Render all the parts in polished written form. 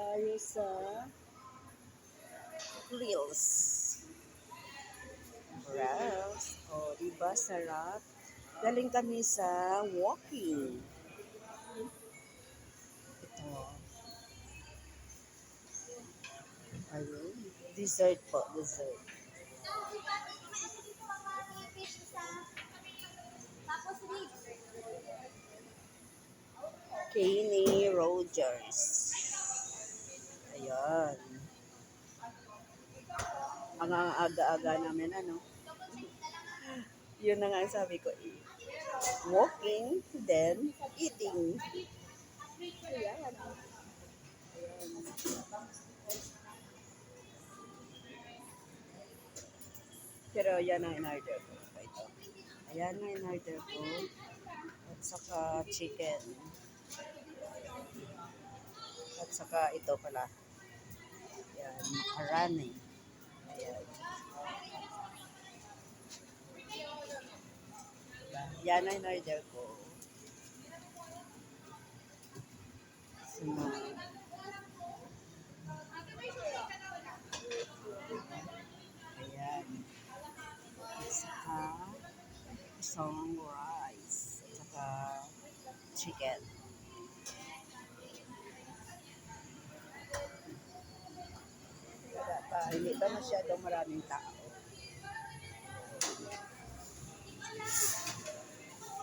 Tayo sa grills. Grills. O, diba sarap? Galing kami sa walking. Ito. Ayun. Dessert po, dessert. Kenny Rogers. Ayan. Ang aga-aga namin, ano? Yun na nga ang sabi ko. Walking, then eating. Ayan. Pero yan ang in-order ko. Ito. Ayan ang in-order ko. At saka chicken. At saka ito pala. Ayan, macaroni. Ayan. Yan ang in-order ko. So, ayan. At saka isang rice. At saka chicken. Hindi pa masyadong maraming tao.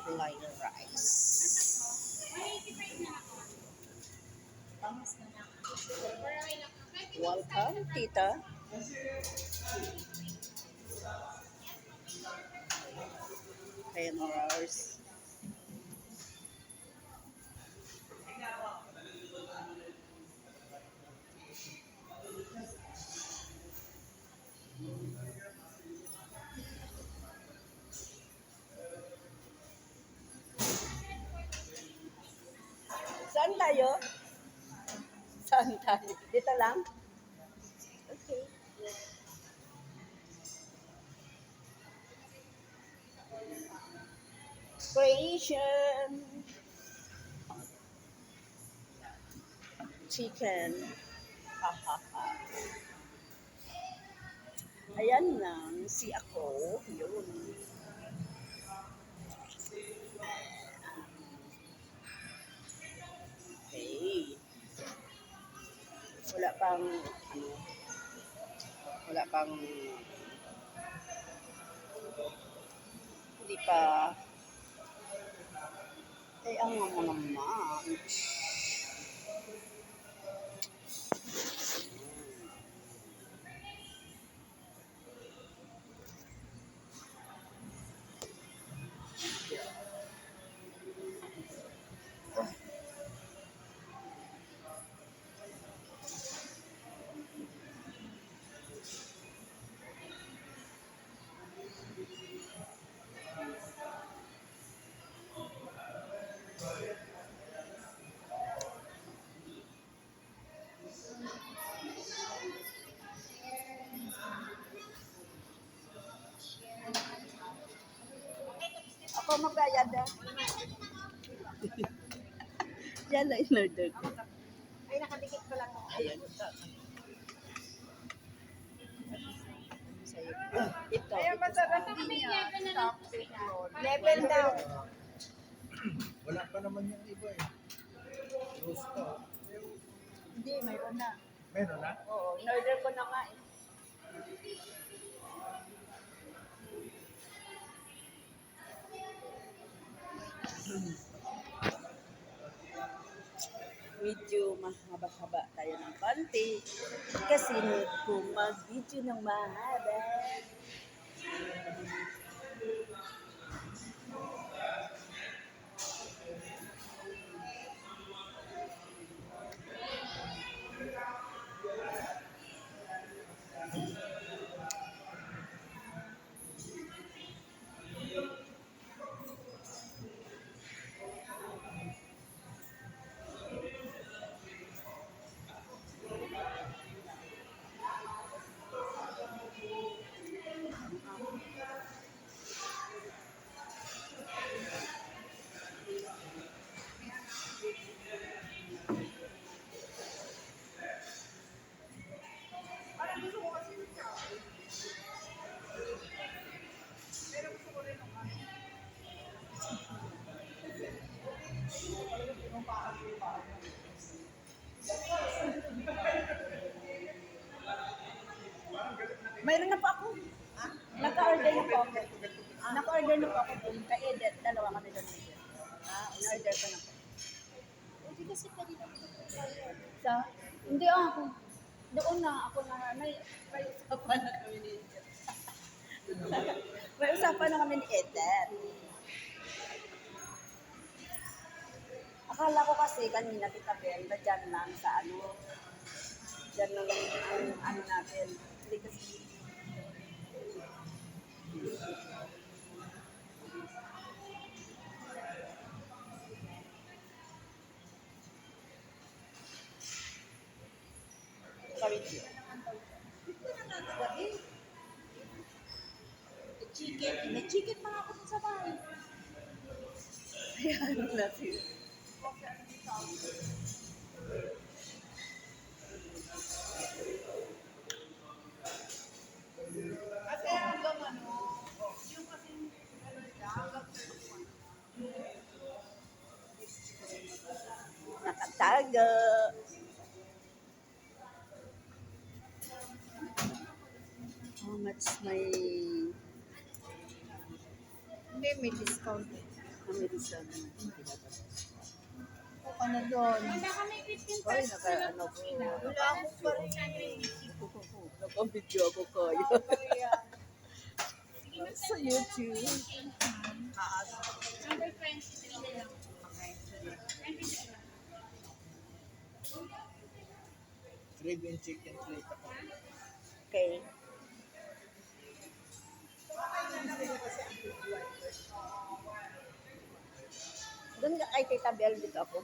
Plain rice. Welcome, tita. Ayan, ours. Saan tayo? Saan tayo? Dito lang? Okay. Creation. Chicken. Ayan lang, si ako. Yun. Okay. Wala pang, ano, wala pang, hindi pa, ang mga naman. Ako magbayad ah. Yan na in-order ko. Ay, nakadikit pa lang. Ayan. Ito. Ay, masarap niya. Level daw. Wala pa naman yung iba eh. Gusto. Hindi, mayroon na. Meron na? Oo, in-order ko na nga eh. Medyo mahaba-haba tayo ng konti kasi kung mag-video ng mahaba Mayroon na po ako. Naka-order na po ako. Naka-order na po ako dun. Ka-edit. Dalawa kami doon. In-order ko na po. Hindi kasi pwede na Sa? Hindi ako. Doon na ako na may usapan na kami ni Edith. May usapan na kami ni Edith. Akala ko kasi kanina Tita Bel, na dyan lang sa ano. Dyan lang ang ano natin. Hindi kasi kawit yun. chicken. May chicken pa ako sa bahay. Ayan natin. Kasi hanggang ano, yung kasi ano siya, hanggang 31. Nakatago. How much may Hindi, may discount. American? O ka na doon. Ay, naka-ano ko. Wala akong pa rin. Naka-video ako kaya. Sa YouTube. Rib and chicken plate ako. Okay. Doon ka kay Tita Bel dito ako.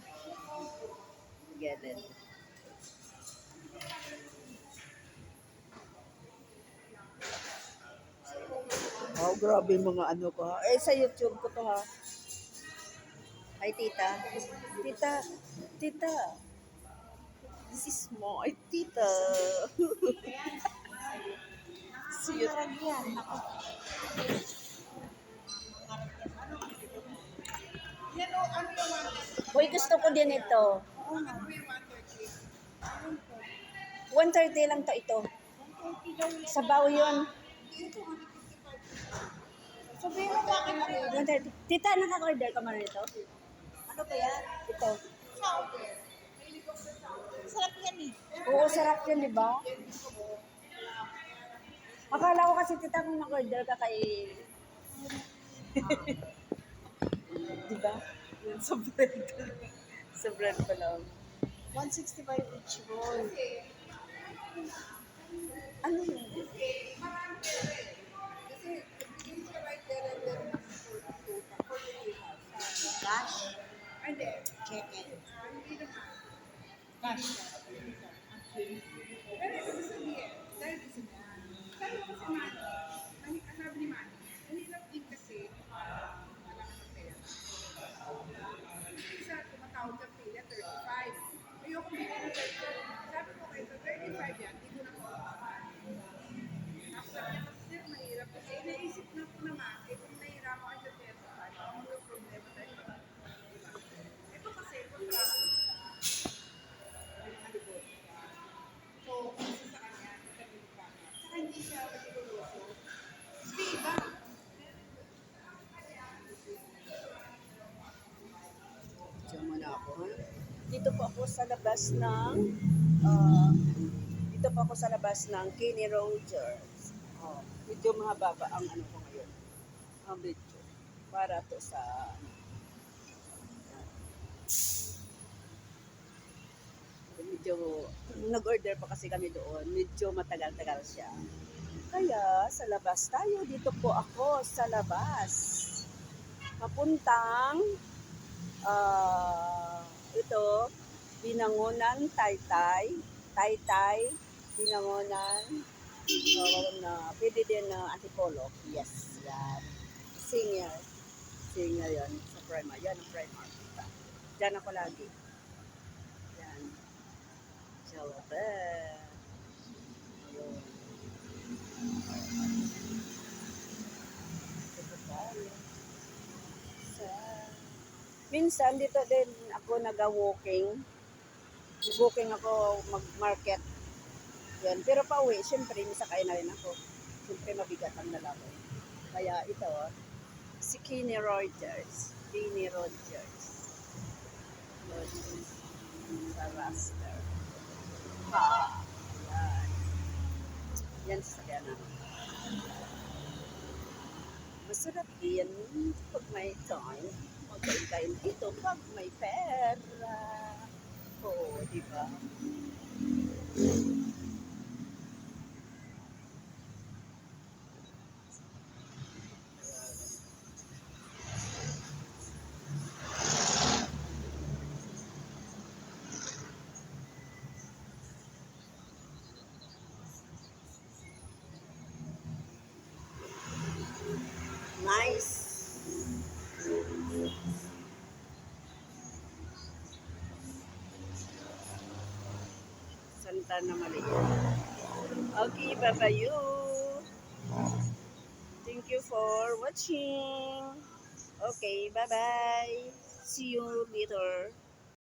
Get it. Oh, grabe mga ano ko ha. Eh, sa YouTube ko to ha. Hi, Tita. Tita. Tita. This is my Tita. See you. Yan, ako. Yan o, ano yung one? Uy, gusto ko din ito. 130 lang to ito. Sabaw yun. Sabihin mo bakit ano yun? 130. Tita, nakaka-order ka man nito? Ano ba yan? Ito. Sarap yan eh. Oo, sarap yun, di ba? Akala ko kasi tita kung nag-order ka kay... di ba? Yun sa bread. Sa bread pa lang. 165 each roll. Ano yun? Cash? Hindi. Chicken. Cash. Pero ibig sabihin, dahil isa na, sabi ko kasi Manny, sabi ni Manny, mahirap din kasi, wala ka ng pera. Isa, tumatawag ka pila, 35. Ayoko bigyan ng 35. Sabi ko kayo, sa 35 yan, hindi ko na po mapapan. Tapos sabi niya, kasi sir, mahirap kasi. Naisip na po naman, eh kung nahihirapan kayo sa 35, ang mga problema tayo. Ito kasi, kontrata. So, kasi sa kanya, nagkabili pa. Saka hindi siya magiguloso. Kasi iba. Diyan muna ako, ha? Dito po ako sa labas ng... dito po ako sa labas ng Kenny Rogers. Oh, medyo mahaba ang ano ko ngayon. Ang video. Para to sa... medyo... nag-order pa kasi kami doon. Medyo matagal-tagal siya. Kaya sa labas tayo. Dito po ako sa labas. Papuntang... ito, Binangonan, Taytay, Binangonan, pwede din na Antipolo. Yes, yan. Singer yan sa Primark. Yan ang Primark. Diyan ako lagi. Yan. Jalape. Ayun. Ito tayo. Minsan dito din ako nag-walking. Walking ako mag-market. Yan. Pero pa uwi, syempre, misakay na rin ako. Siyempre mabigat ang lalaki. Kaya ito, si Kenny Rogers. Kenny Rogers. Rogers. Sa raster. Ha. Yan. Yan sa sakyan namin. Masarap yan pag may time. Magkain dito pag may pera. Oo, di ba? Nice. Santa na Maria. Okay, bye-bye. Thank you for watching. Okay, bye-bye. See you later.